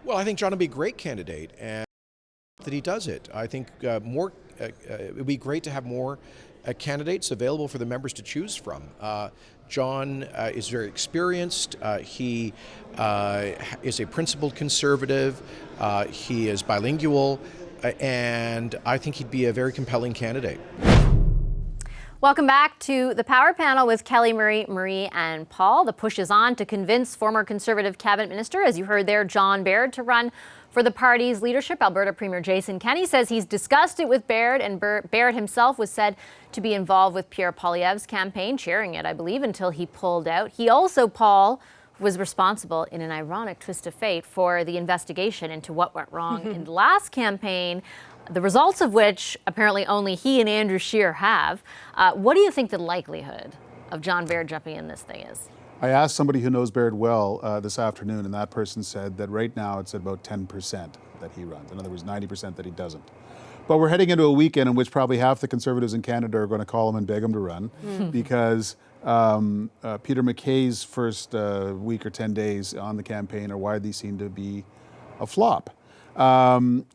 Well, I think John would be a great candidate, and that he does it. I think it would be great to have more candidates available for the members to choose from. John is very experienced. He is a principled conservative. He is bilingual, and I think he'd be a very compelling candidate. Welcome back to the Power Panel with Kelly, Marie, and Paul. The push is on to convince former Conservative Cabinet Minister, as you heard there, John Baird, to run for the party's leadership. Alberta Premier Jason Kenney says he's discussed it with Baird, and Baird himself was said to be involved with Pierre Poilievre's campaign, chairing it, I believe, until he pulled out. He also, Paul, was responsible in an ironic twist of fate for the investigation into what went wrong in the last campaign, the results of which apparently only he and Andrew Scheer have. What do you think the likelihood of John Baird jumping in this thing is? I asked somebody who knows Baird well this afternoon, and that person said that right now it's at about 10% that he runs. In other words, 90% that he doesn't. But we're heading into a weekend in which probably half the Conservatives in Canada are going to call him and beg him to run because Peter MacKay's first week or 10 days on the campaign are widely seen to be a flop. When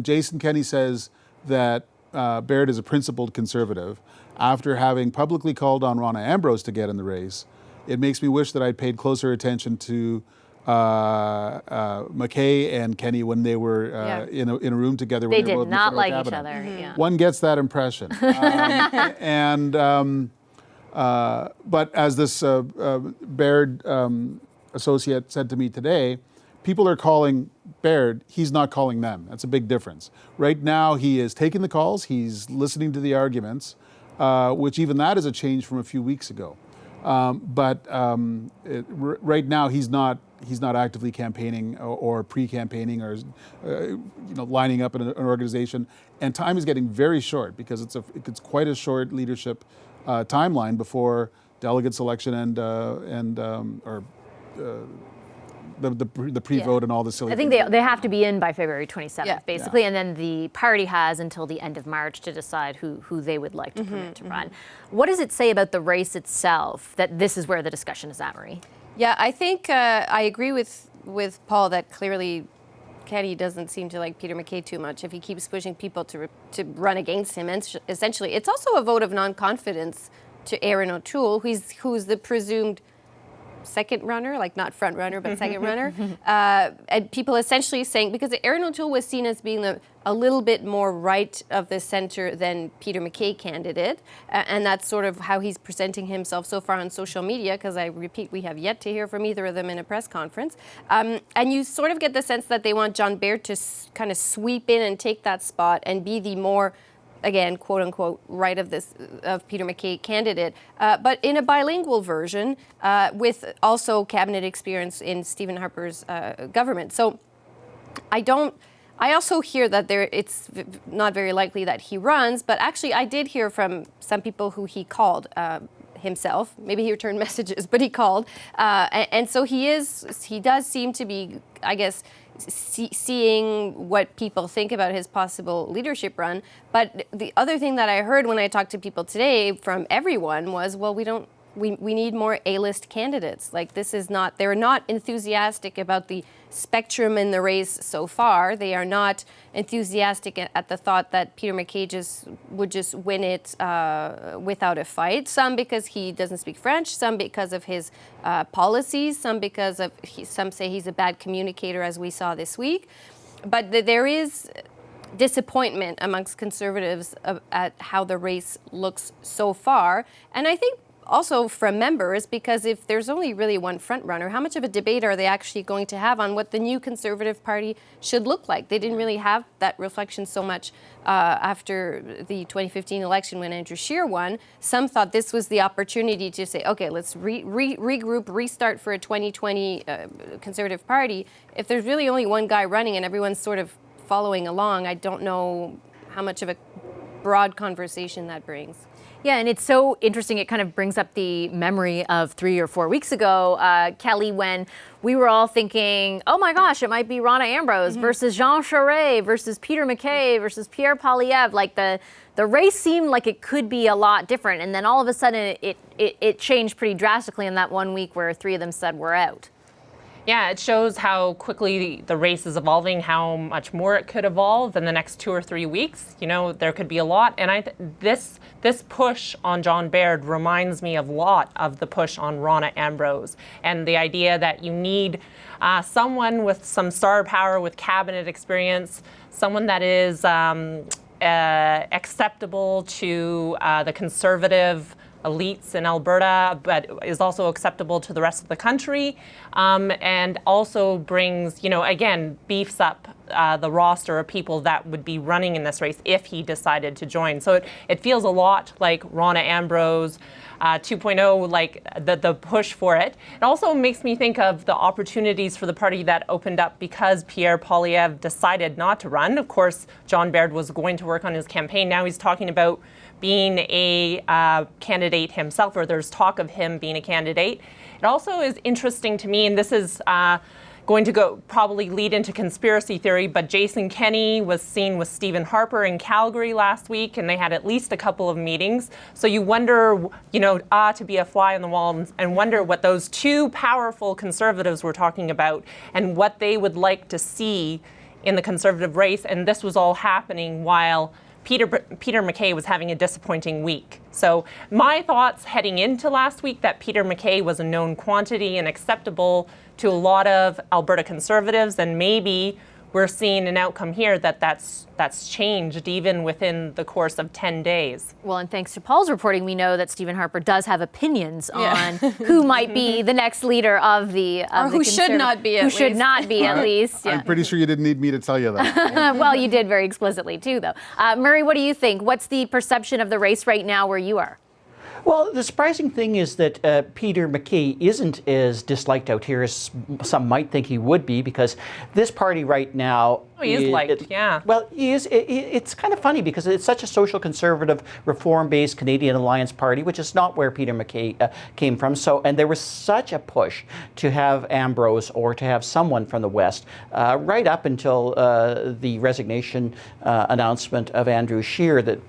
Jason Kenney says that Baird is a principled Conservative, after having publicly called on Rona Ambrose to get in the race, it makes me wish that I'd paid closer attention to MacKay and Kenney when they were in a room together. They did not like each other. Yeah. One gets that impression. But as this Baird associate said to me today, people are calling Baird, he's not calling them. That's a big difference. Right now, he is taking the calls, he's listening to the arguments, which even that is a change from a few weeks ago. Right now, he's not actively campaigning or pre-campaigning or lining up in an organization. And time is getting very short because it's quite a short leadership timeline before delegate selection and the pre-vote and all the silly I think they have to be in by February 27th, basically, and then the party has until the end of March to decide who they would like to permit to run. What does it say about the race itself that this is where the discussion is at, Marie? Yeah, I think I agree with Paul that clearly Kenney doesn't seem to like Peter MacKay too much if he keeps pushing people to run against him. And essentially, it's also a vote of non-confidence to Erin O'Toole, who's the presumed second runner, like not front runner, but second runner. And people essentially saying, because Erin O'Toole was seen as being a little bit more right of the center than Peter MacKay candidate. And that's sort of how he's presenting himself so far on social media, because I repeat, we have yet to hear from either of them in a press conference. And you sort of get the sense that they want John Baird to kind of sweep in and take that spot and be the more, again, quote unquote, right of Peter MacKay candidate, but in a bilingual version with also cabinet experience in Stephen Harper's government. So I also hear that it's not very likely that he runs, but actually I did hear from some people who he called himself. Maybe he returned messages, but he called. And so he does seem to be, I guess, seeing what people think about his possible leadership run. But the other thing that I heard when I talked to people today from everyone was, well, we need more A-list candidates. Like, they're not enthusiastic about the spectrum in the race so far. They are not enthusiastic at the thought that Peter MacKay would just win it without a fight. Some because he doesn't speak French, some because of his policies, some because some say he's a bad communicator, as we saw this week. But there is disappointment amongst Conservatives at how the race looks so far. And I think also from members, because if there's only really one front runner, how much of a debate are they actually going to have on what the new Conservative Party should look like? They didn't really have that reflection so much after the 2015 election when Andrew Scheer won. Some thought this was the opportunity to say, okay, let's regroup, restart for a 2020 Conservative Party. If there's really only one guy running and everyone's sort of following along, I don't know how much of a broad conversation that brings. Yeah, and it's so interesting. It kind of brings up the memory of 3 or 4 weeks ago, Kelly, when we were all thinking, oh my gosh, it might be Rona Ambrose versus Jean Charest versus Peter MacKay versus Pierre Poilievre. Like the race seemed like it could be a lot different. And then all of a sudden it changed pretty drastically in that 1 week where 3 of them said we're out. Yeah, it shows how quickly the race is evolving, how much more it could evolve in the next 2 or 3 weeks. You know, there could be a lot. And this push on John Baird reminds me a lot of the push on Rona Ambrose and the idea that you need someone with some star power, with cabinet experience, someone that is acceptable to the Conservative elites in Alberta, but is also acceptable to the rest of the country, and also brings, you know, again, beefs up the roster of people that would be running in this race if he decided to join. So it feels a lot like Rona Ambrose 2.0, like the push for it. It also makes me think of the opportunities for the party that opened up because Pierre Poilievre decided not to run. Of course, John Baird was going to work on his campaign. Now he's talking about being a candidate himself, or there's talk of him being a candidate. It also is interesting to me, and this is going to probably lead into conspiracy theory, but Jason Kenney was seen with Stephen Harper in Calgary last week, and they had at least a couple of meetings. So you wonder, you know, to be a fly on the wall and wonder what those two powerful Conservatives were talking about and what they would like to see in the Conservative race. And this was all happening while Peter MacKay was having a disappointing week. So my thoughts heading into last week that Peter MacKay was a known quantity and acceptable to a lot of Alberta Conservatives, and maybe we're seeing an outcome here that's changed even within the course of 10 days. Well, and thanks to Paul's reporting, we know that Stephen Harper does have opinions on who might be the next leader of the who should not be, who should not be, at least. I'm pretty sure you didn't need me to tell you that. Well, you did very explicitly too, though. Murray, what do you think? What's the perception of the race right now where you are? Well, the surprising thing is that Peter MacKay isn't as disliked out here as some might think he would be, because this party right now... Oh, he is liked, yeah. Well, he is. It's kind of funny because it's such a social conservative, reform-based Canadian Alliance party, which is not where Peter MacKay came from. So, and there was such a push to have Ambrose or to have someone from the West, right up until the resignation announcement of Andrew Scheer, that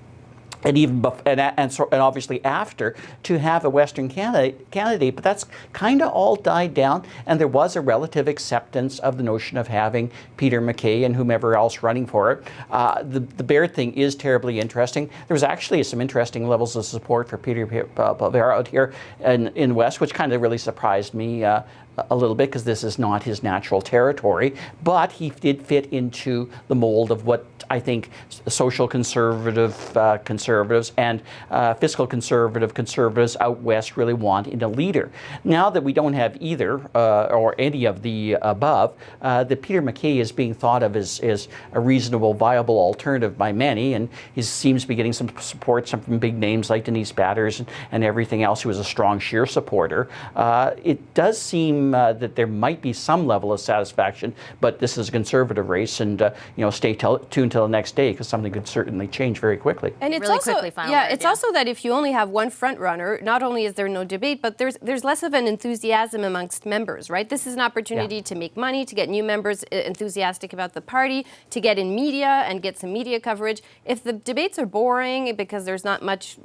and even and obviously after, to have a Western candidate, but that's kind of all died down, and there was a relative acceptance of the notion of having Peter MacKay and whomever else running for it. The Baird thing is terribly interesting. There was actually some interesting levels of support for Peter Poilievre out here in the West, which kind of really surprised me a little bit, because this is not his natural territory, but he did fit into the mold of what I think social conservative conservatives and fiscal conservatives out west really want in a leader. Now that we don't have either or any of the above, that Peter MacKay is being thought of as a reasonable, viable alternative by many, and he seems to be getting some support from big names like Denise Batters and everything else, who is a strong Scheer supporter. It does seem that there might be some level of satisfaction, but this is a conservative race, and stay tuned till the next day, because something could certainly change very quickly. And it's really also quickly, it's also that if you only have one front runner, not only is there no debate, but there's less of an enthusiasm amongst members, right? This is an opportunity to make money, to get new members enthusiastic about the party, to get in media and get some media coverage. If the debates are boring because there's not much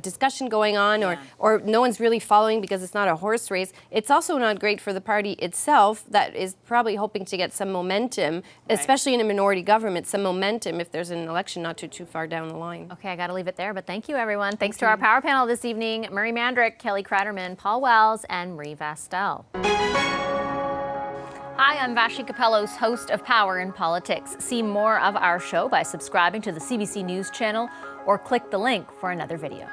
discussion going on, or no one's really following because it's not a horse race, it's also not great for the party itself, that is probably hoping to get some momentum, especially in a minority government, some momentum if there's an election not too far down the line. Okay, I got to leave it there, but thank you, everyone. Thanks to our power panel this evening: Murray Mandrick, Kelly Cratterman, Paul Wells, and Marie Vastel. Hi, I'm Vashi Capellos, host of Power in Politics. See more of our show by subscribing to the CBC News channel or click the link for another video.